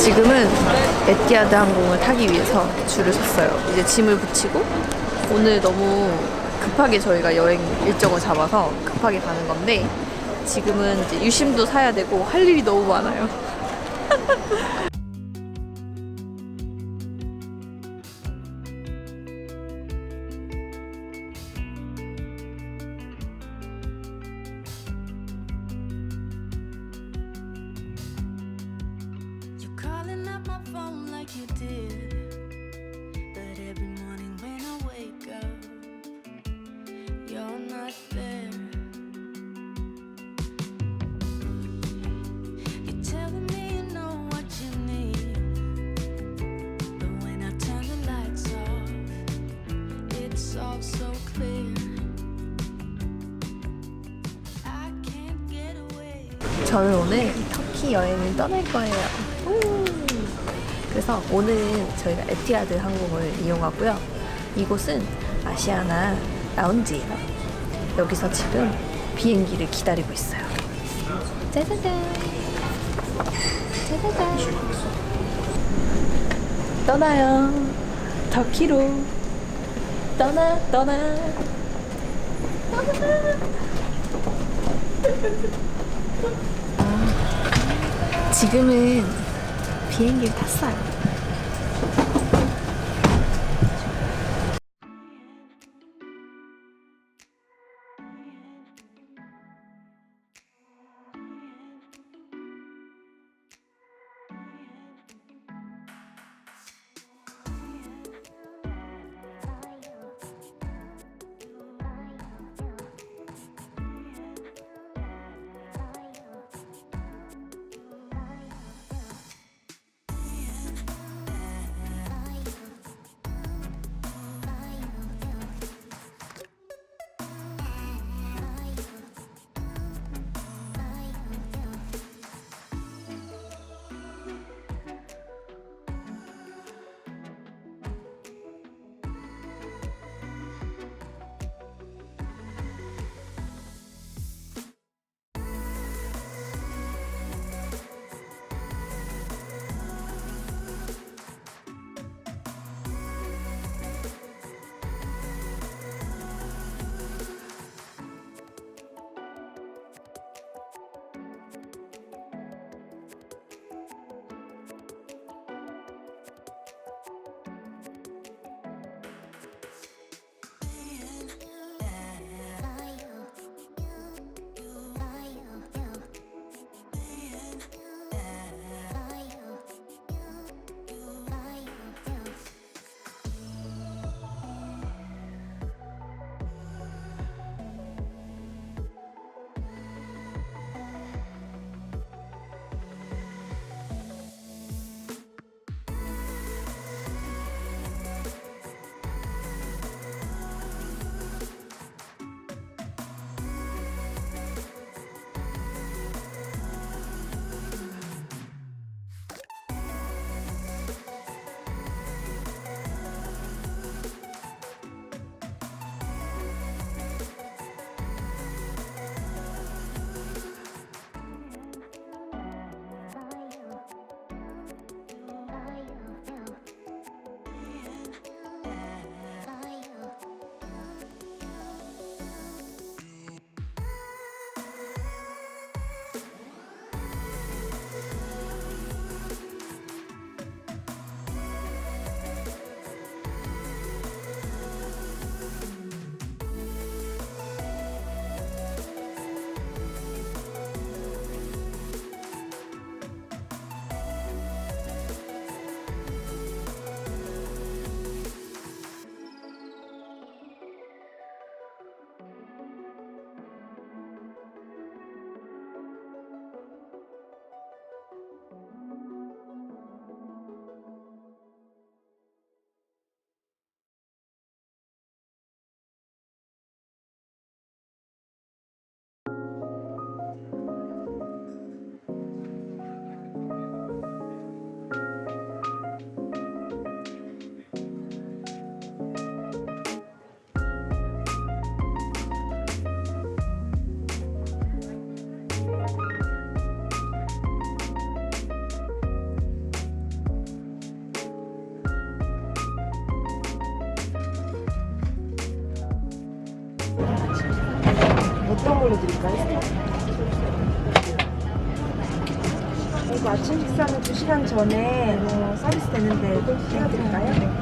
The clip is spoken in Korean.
지금은 에티하드 항공을 타기 위해서 줄을 섰어요. 이제 짐을 붙이고 오늘 너무 급하게 저희가 여행 일정을 잡아서 급하게 가는 건데 지금은 이제 유심도 사야 되고 할 일이 너무 많아요. Calling up my phone like you did, but every morning when I wake up, you're not there. You're telling me you know what you need, but when I turn the lights off, it's all so clear. I can't get away. 저는 오늘 터키 여행을 떠날 거예요. 그래서 오늘 저희가 에티하드 항공을 이용하고요. 이곳은 아시아나 라운지예요. 여기서 지금 비행기를 기다리고 있어요. 짜자잔. 짜자잔. 떠나요. 터키로. 떠나. 지금은 비행기를 탔어요. 선물로 드릴까요? 그리고 아침 식사는 2시간 전에 서비스 되는데 띄워드릴까요?